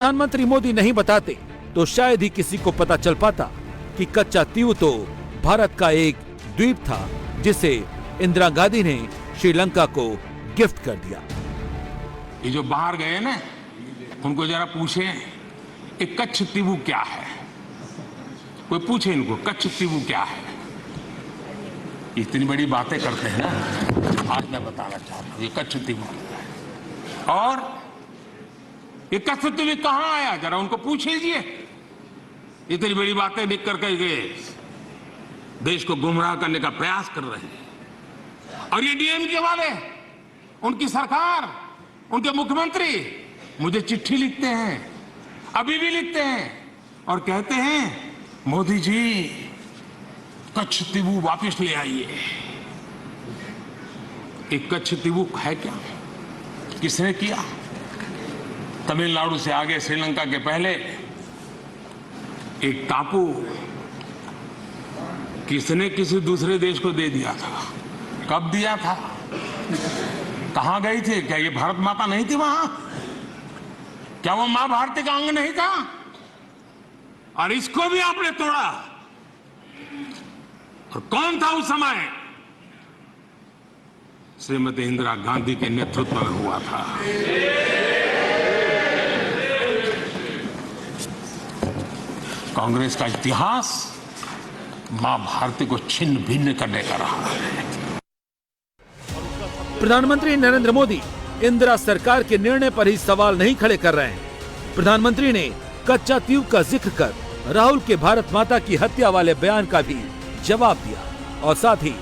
प्रधानमंत्री मोदी नहीं बताते तो शायद ही किसी को पता चल पाता कि कच्चा तीऊ तो भारत का एक द्वीप था जिसे इंदिरा गांधी ने श्रीलंका को गिफ्ट कर दिया। ये जो बाहर गए ना, उनको जरा पूछे ये कच्छ तीऊ क्या है। कोई पूछे इनको कच्छ तीऊ क्या है। इतनी बड़ी बातें करते हैं ना, आज मैं बताना चाहता हूँ ये कच्छ तीऊ क्या है और ये कच्छ तीऊ कहाँ आया, जरा उनको पूछ लीजिए। इतनी बड़ी बातें लिख करके देश को गुमराह करने का प्रयास कर रहे हैं। और ये डीएमके वाले, उनकी सरकार, उनके मुख्यमंत्री मुझे चिट्ठी लिखते हैं, अभी भी लिखते हैं और कहते हैं मोदी जी कच्छ तीऊ वापस ले आइए। एक कच्छ तीऊ है क्या, किसने किया? तमिलनाडु से आगे श्रीलंका के पहले एक टापू किसने किसी दूसरे देश को दे दिया था। कब दिया था, कहां गई थी? क्या ये भारत माता नहीं थी वहां? क्या वो मां भारती का अंग नहीं था? और इसको भी आपने तोड़ा। और कौन था उस समय? श्रीमती इंदिरा गांधी के नेतृत्व में हुआ था। कांग्रेस का इतिहास मां भारती को छिन्न भिन्न करने का रहा है। प्रधानमंत्री नरेंद्र मोदी इंदिरा सरकार के निर्णय पर ही सवाल नहीं खड़े कर रहे हैं। प्रधानमंत्री ने कच्चा तीऊ का जिक्र कर राहुल के भारत माता की हत्या वाले बयान का भी जवाब दिया और साथ ही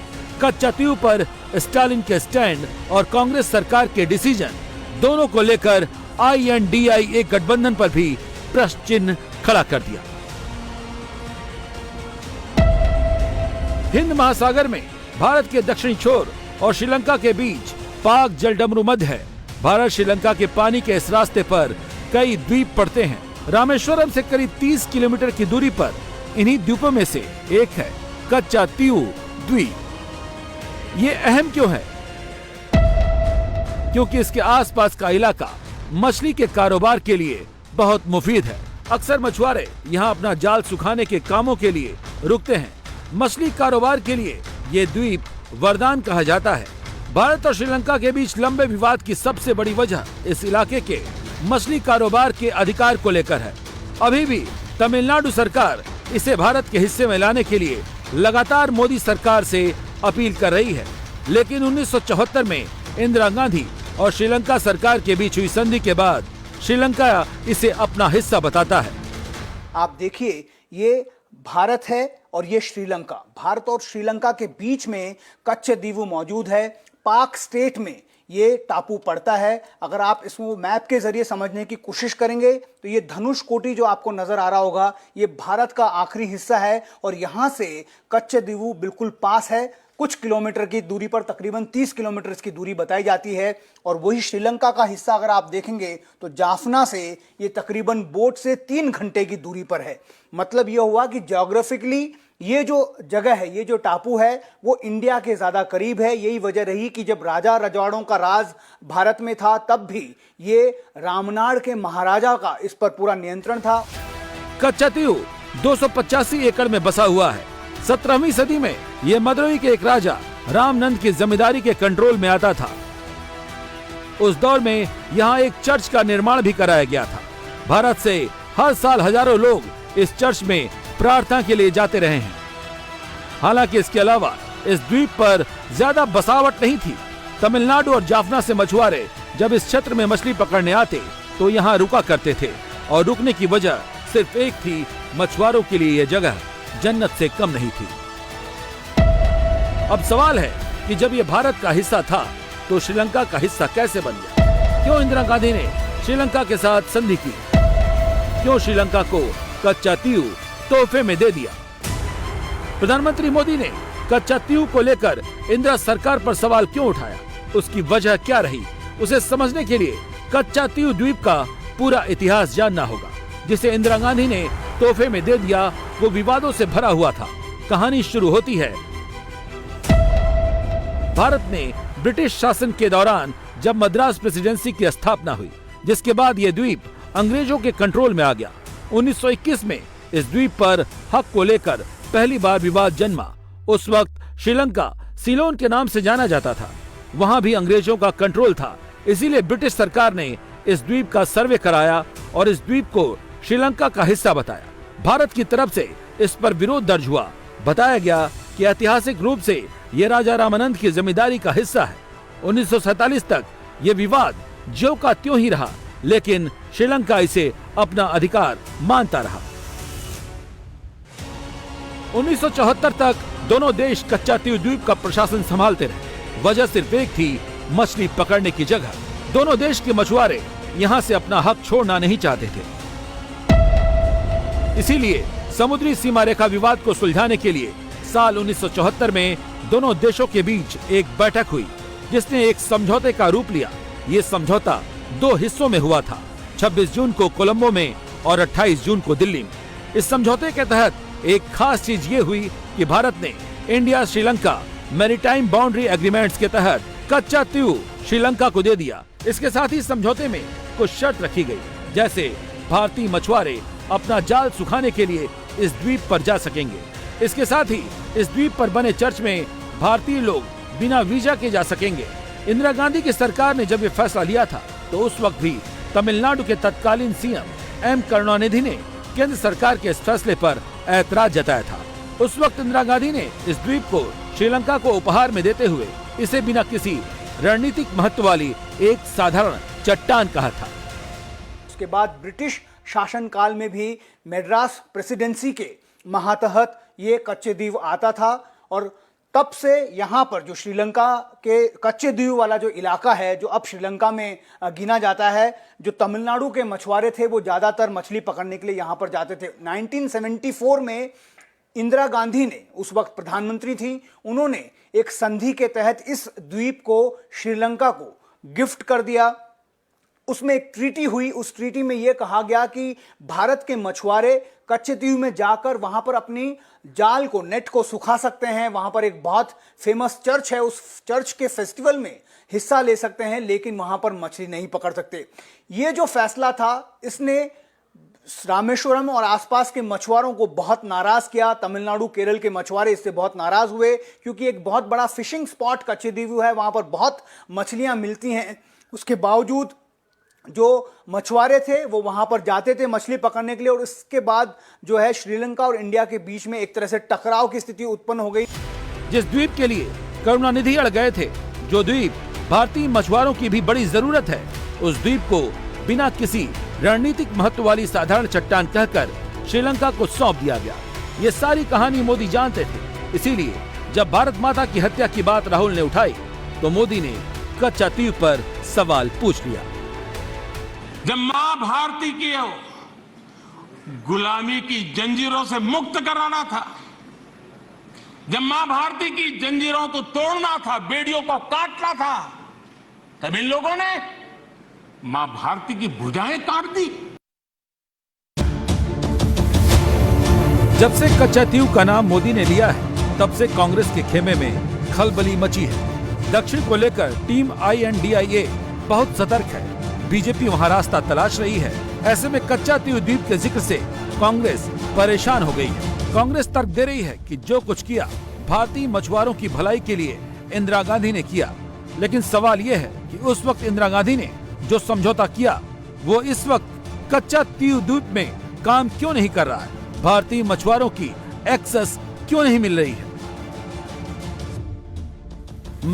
कच्चा तीऊ पर स्टालिन के स्टैंड और कांग्रेस सरकार के डिसीजन दोनों को लेकर INDIA गठबंधन पर भी प्रश्न चिन्ह खड़ा कर दिया। हिंद महासागर में भारत के दक्षिणी छोर और श्रीलंका के बीच पाक जलडमरू मध्य है। भारत श्रीलंका के पानी के इस रास्ते पर कई द्वीप पड़ते हैं। रामेश्वरम से करीब 30 किलोमीटर की दूरी पर इन्हीं द्वीपों में से एक है कच्चा तीऊ द्वीप। ये अहम क्यों है? क्योंकि इसके आसपास का इलाका मछली के कारोबार के लिए बहुत मुफीद है। अक्सर मछुआरे यहाँ अपना जाल सुखाने के कामों के लिए रुकते हैं। मछली कारोबार के लिए ये द्वीप वरदान कहा जाता है। भारत और श्रीलंका के बीच लंबे विवाद की सबसे बड़ी वजह इस इलाके के मछली कारोबार के अधिकार को लेकर है। अभी भी तमिलनाडु सरकार इसे भारत के हिस्से में लाने के लिए लगातार मोदी सरकार से अपील कर रही है, लेकिन 1974 में इंदिरा गांधी और श्रीलंका सरकार के बीच हुई संधि के बाद श्रीलंका इसे अपना हिस्सा बताता है। आप देखिए, ये भारत है और ये श्रीलंका। भारत और श्रीलंका के बीच में कच्छ द्वीप मौजूद है। पाक स्टेट में ये टापू पड़ता है। अगर आप इसको मैप के जरिए समझने की कोशिश करेंगे तो ये धनुष कोटि जो आपको नजर आ रहा होगा, ये भारत का आखिरी हिस्सा है और यहां से कच्छ द्वीप बिल्कुल पास है। कुछ किलोमीटर की दूरी पर, तकरीबन 30 किलोमीटर की दूरी बताई जाती है। और वही श्रीलंका का हिस्सा अगर आप देखेंगे तो जाफना से ये तकरीबन बोट से 3 घंटे की दूरी पर है। मतलब यह हुआ कि ज्योग्राफिकली ये जो जगह है, ये जो टापू है, वो इंडिया के ज्यादा करीब है। यही वजह रही कि जब राजा रजवाड़ों का राज भारत में था तब भी ये रामनाड़ के महाराजा का इस पर पूरा नियंत्रण था। कच्चा तीऊ 285 एकड़ में बसा हुआ है। 17वीं सदी में ये मदुरई के एक राजा रामनंद की जमींदारी के कंट्रोल में आता था। उस दौर में यहाँ एक चर्च का निर्माण भी कराया गया था। भारत से हर साल हजारों लोग इस चर्च में प्रार्थना के लिए जाते रहे हैं। हालांकि इसके अलावा इस द्वीप पर ज्यादा बसावट नहीं थी। तमिलनाडु और जाफना से मछुआरे जब इस क्षेत्र में मछली पकड़ने आते तो यहाँ रुका करते थे और रुकने की वजह सिर्फ एक थी, मछुआरों के लिए यह जगह जन्नत से कम नहीं थी। अब सवाल है कि जब ये भारत का हिस्सा था तो श्रीलंका का हिस्सा कैसे बन गया? क्यों इंदिरा गांधी ने श्रीलंका के साथ संधि की? क्यों श्रीलंका को कच्चा तीऊ तोहफे में दे दिया? प्रधानमंत्री मोदी ने कच्चा तीऊ को लेकर इंदिरा सरकार पर सवाल क्यों उठाया? उसकी वजह क्या रही? उसे समझने के लिए कच्चा तीऊ द्वीप का पूरा इतिहास जानना होगा, जिसे इंदिरा गांधी ने तोहफे में दे दिया। वो विवादों से भरा हुआ था। कहानी शुरू होती है भारत ने ब्रिटिश शासन के दौरान जब मद्रास प्रेसिडेंसी की स्थापना हुई, जिसके बाद ये द्वीप अंग्रेजों के कंट्रोल में आ गया। 1921 में इस द्वीप पर हक को लेकर पहली बार विवाद जन्मा। उस वक्त श्रीलंका सीलोन के नाम से जाना जाता था। वहां भी अंग्रेजों का कंट्रोल था, इसीलिए ब्रिटिश सरकार ने इस द्वीप का सर्वे कराया और इस द्वीप को श्रीलंका का हिस्सा बताया। भारत की तरफ से इस पर विरोध दर्ज हुआ। बताया गया कि ऐतिहासिक रूप से ये राजा रामानंद की जमींदारी का हिस्सा है। 1947 तक ये विवाद ज्यों का त्यों ही रहा, लेकिन श्रीलंका इसे अपना अधिकार मानता रहा। 1974 तक दोनों देश कच्चा तीव द्वीप का प्रशासन संभालते रहे। वजह सिर्फ एक थी, मछली पकड़ने की जगह। दोनों देश के मछुआरे यहाँ से अपना हक छोड़ना नहीं चाहते थे। इसीलिए समुद्री सीमा रेखा विवाद को सुलझाने के लिए साल 1974 में दोनों देशों के बीच एक बैठक हुई, जिसने एक समझौते का रूप लिया। ये समझौता 2 हिस्सों में हुआ था, 26 जून को कोलंबो में और 28 जून को दिल्ली में। इस समझौते के तहत एक खास चीज ये हुई कि भारत ने India Sri Lanka maritime boundary agreements के तहत कच्चा तीव श्रीलंका को दे दिया। इसके साथ ही समझौते में कुछ शर्त रखी गई, जैसे भारतीय मछुआरे अपना जाल सुखाने के लिए इस द्वीप पर जा सकेंगे। इसके साथ ही इस द्वीप पर बने चर्च में भारतीय लोग बिना वीजा के जा सकेंगे। इंदिरा गांधी की सरकार ने जब ये फैसला लिया था तो उस वक्त भी तमिलनाडु के तत्कालीन सीएम एम करुणानिधि ने केंद्र सरकार के इस फैसले पर ऐतराज जताया था। उस वक्त इंदिरा गांधी ने इस द्वीप को श्रीलंका को उपहार में देते हुए इसे बिना किसी रणनीतिक महत्व वाली एक साधारण चट्टान कहा था। उसके बाद ब्रिटिश शासनकाल में भी मद्रास प्रेसिडेंसी के महातहत ये कच्चे द्वीप आता था और तब से यहाँ पर जो श्रीलंका के कच्चे द्वीप वाला जो इलाका है, जो अब श्रीलंका में गिना जाता है, जो तमिलनाडु के मछुआरे थे वो ज़्यादातर मछली पकड़ने के लिए यहाँ पर जाते थे। 1974 में इंदिरा गांधी ने, उस वक्त प्रधानमंत्री थी, उन्होंने एक संधि के तहत इस द्वीप को श्रीलंका को गिफ्ट कर दिया। उसमें एक ट्रीटी हुई। उस ट्रीटी में यह कहा गया कि भारत के मछुआरे कच्चे द्वीप में जाकर वहां पर अपनी जाल को, नेट को सुखा सकते हैं। वहां पर एक बहुत फेमस चर्च है, उस चर्च के फेस्टिवल में हिस्सा ले सकते हैं, लेकिन वहां पर मछली नहीं पकड़ सकते। ये जो फैसला था, इसने रामेश्वरम और आसपास के मछुआरों को बहुत नाराज किया। तमिलनाडु, केरल के मछुआरे इससे बहुत नाराज हुए, क्योंकि एक बहुत बड़ा फिशिंग स्पॉट कच्चे द्वीप है, वहां पर बहुत मछलियां मिलती हैं। उसके बावजूद जो मछुआरे थे वो वहां पर जाते थे मछली पकड़ने के लिए, और इसके बाद जो है श्रीलंका और इंडिया के बीच में एक तरह से टकराव की स्थिति उत्पन्न हो गई। जिस द्वीप के लिए करुणानिधि अड़ गए थे, जो द्वीप भारतीय मछुआरों की भी बड़ी जरूरत है, उस द्वीप को बिना किसी रणनीतिक महत्व वाली साधारण चट्टान कहकर श्रीलंका को सौंप दिया गया। ये सारी कहानी मोदी जानते थे, इसीलिए जब भारत माता की हत्या की बात राहुल ने उठाई तो मोदी ने कच्चा द्वीप पर सवाल पूछ लिया। जब मां भारती की गुलामी की जंजीरों से मुक्त कराना था, जब मां भारती की जंजीरों को तोड़ना था, बेड़ियों को काटना था, तब इन लोगों ने मां भारती की भुजाएं काट दी। जब से कच्चा द्वीप का नाम मोदी ने लिया है, तब से कांग्रेस के खेमे में खलबली मची है। दक्षिण को लेकर टीम INDIA बहुत सतर्क है। बीजेपी वहां रास्ता तलाश रही है। ऐसे में कच्चा द्वीप के जिक्र से कांग्रेस परेशान हो गई है। कांग्रेस तर्क दे रही है कि जो कुछ किया भारतीय मछुआरों की भलाई के लिए इंदिरा गांधी ने किया, लेकिन सवाल यह है कि उस वक्त इंदिरा गांधी ने जो समझौता किया वो इस वक्त कच्चा द्वीप में काम क्यों नहीं कर रहा है? भारतीय मछुआरों की एक्सेस क्यों नहीं मिल रही है?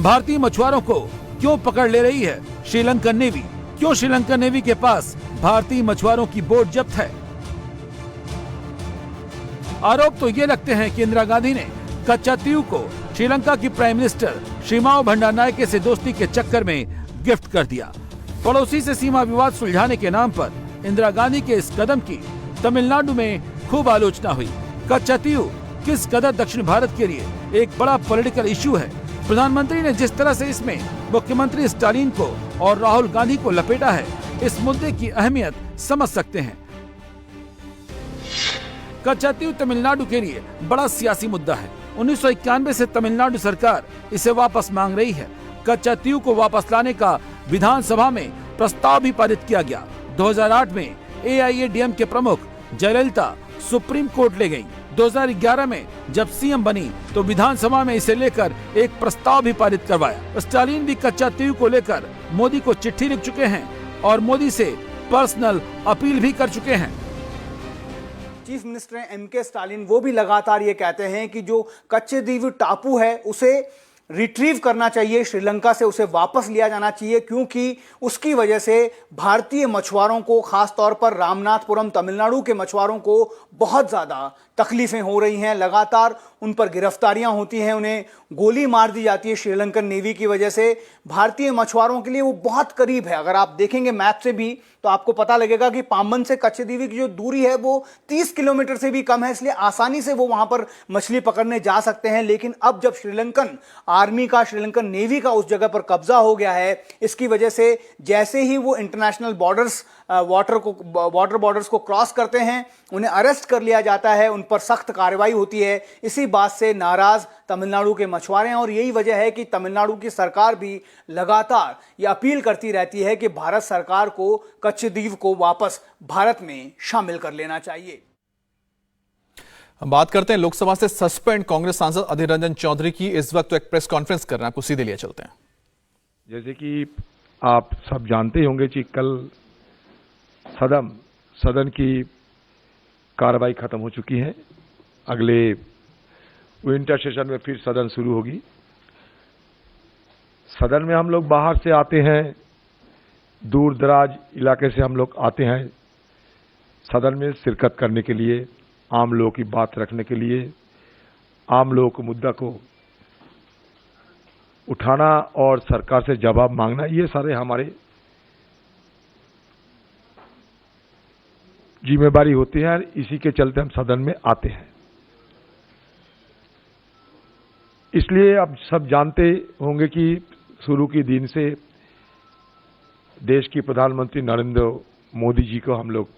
भारतीय मछुआरों को क्यों पकड़ ले रही है श्रीलंकन नेवी? क्यों श्रीलंकन नेवी के पास भारतीय मछुआरों की बोट जब्त है? आरोप तो ये लगते हैं कि इंदिरा गांधी ने कच्चा द्वीप को श्रीलंका की प्राइम मिनिस्टर श्रीमाओ भंडारनायके से दोस्ती के चक्कर में गिफ्ट कर दिया। पड़ोसी से सीमा विवाद सुलझाने के नाम पर इंदिरा गांधी के इस कदम की तमिलनाडु में खूब आलोचना हुई। कच्चा द्वीप किस कदर दक्षिण भारत के लिए एक बड़ा पॉलिटिकल इशू है। प्रधानमंत्री ने जिस तरह से इसमें मुख्यमंत्री स्टालिन को और राहुल गांधी को लपेटा है, इस मुद्दे की अहमियत समझ सकते हैं। कच्चा द्वीप तमिलनाडु के लिए बड़ा सियासी मुद्दा है। 1991 से तमिलनाडु सरकार इसे वापस मांग रही है। कच्चा द्वीप को वापस लाने का विधानसभा में प्रस्ताव भी पारित किया गया। 2008 में एआईएडीएम के प्रमुख जयललिता सुप्रीम कोर्ट ले गयी। 2011 में जब सीएम बनी तो विधानसभा में इसे लेकर एक प्रस्ताव भी पारित करवाया। स्टालिन भी कच्चा तीवू को लेकर मोदी को चिट्ठी लिख चुके हैं और मोदी से पर्सनल अपील भी कर चुके हैं। चीफ मिनिस्टर एमके स्टालिन वो भी लगातार ये कहते हैं कि जो कच्चे द्वीप टापू है उसे रिट्रीव करना चाहिए, श्रीलंका से उसे वापस लिया जाना चाहिए, क्योंकि उसकी वजह से भारतीय मछुआरों को, खास तौर पर रामनाथपुरम तमिलनाडु के मछुआरों को बहुत ज़्यादा तकलीफें हो रही हैं। लगातार उन पर गिरफ्तारियां होती हैं, उन्हें गोली मार दी जाती है श्रीलंकन नेवी की वजह से। भारतीय मछुआरों के लिए वो बहुत करीब है। अगर आप देखेंगे मैप से भी तो आपको पता लगेगा कि पाम्बन से कच्चेदीवी की जो दूरी है वो 30 किलोमीटर से भी कम है, इसलिए आसानी से वो वहां पर मछली पकड़ने जा सकते हैं। लेकिन अब जब श्रीलंकन आर्मी का, श्रीलंकन नेवी का उस जगह पर कब्जा हो गया है, इसकी वजह से जैसे ही वो इंटरनेशनल बॉर्डर्स, वाटर बॉर्डर्स को क्रॉस करते हैं, उन्हें अरेस्ट कर लिया जाता है, उन पर सख्त कार्रवाई होती है। इसी बात से नाराज तमिलनाडु के मछुआरे हैं और यही वजह है कि तमिलनाडु की सरकार भी लगातार ये अपील करती रहती है कि भारत सरकार को कच्चेदीव को वापस भारत में शामिल कर लेना चाहिए। हम बात करते हैं लोकसभा से सस्पेंड कांग्रेस सांसद अधीर रंजन चौधरी की। इस वक्त तो एक प्रेस कॉन्फ्रेंस कर रहे हैं, आपको सीधे लिए चलते हैं। जैसे कि आप सब जानते ही होंगे कि कल सदन की कार्रवाई खत्म हो चुकी है। अगले विंटर सेशन में फिर सदन शुरू होगी। सदन में हम लोग बाहर से आते हैं, दूर दराज इलाके से हम लोग आते हैं सदन में शिरकत करने के लिए, आम लोगों की बात रखने के लिए, आम लोगों को मुद्दा को उठाना और सरकार से जवाब मांगना, ये सारे हमारे जिम्मेदारी होती है। इसी के चलते हम सदन में आते हैं। इसलिए आप सब जानते होंगे कि शुरू के दिन से देश की प्रधानमंत्री नरेंद्र मोदी जी को हम लोग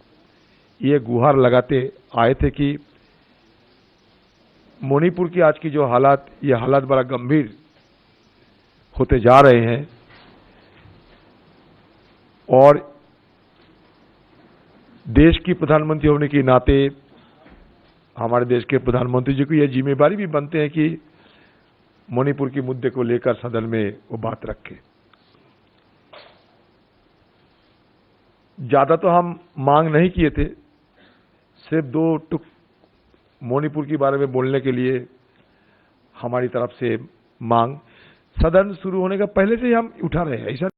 ये गुहार लगाते आए थे कि मणिपुर की आज की जो हालात, ये हालात बड़ा गंभीर होते जा रहे हैं और देश की प्रधानमंत्री होने के नाते हमारे देश के प्रधानमंत्री जी को यह जिम्मेदारी भी बनते हैं कि मणिपुर के मुद्दे को लेकर सदन में वो बात रखें। ज्यादा तो हम मांग नहीं किए थे, सिर्फ 2 टुक मणिपुर के बारे में बोलने के लिए हमारी तरफ से मांग सदन शुरू होने का पहले से ही हम उठा रहे हैं। ऐसा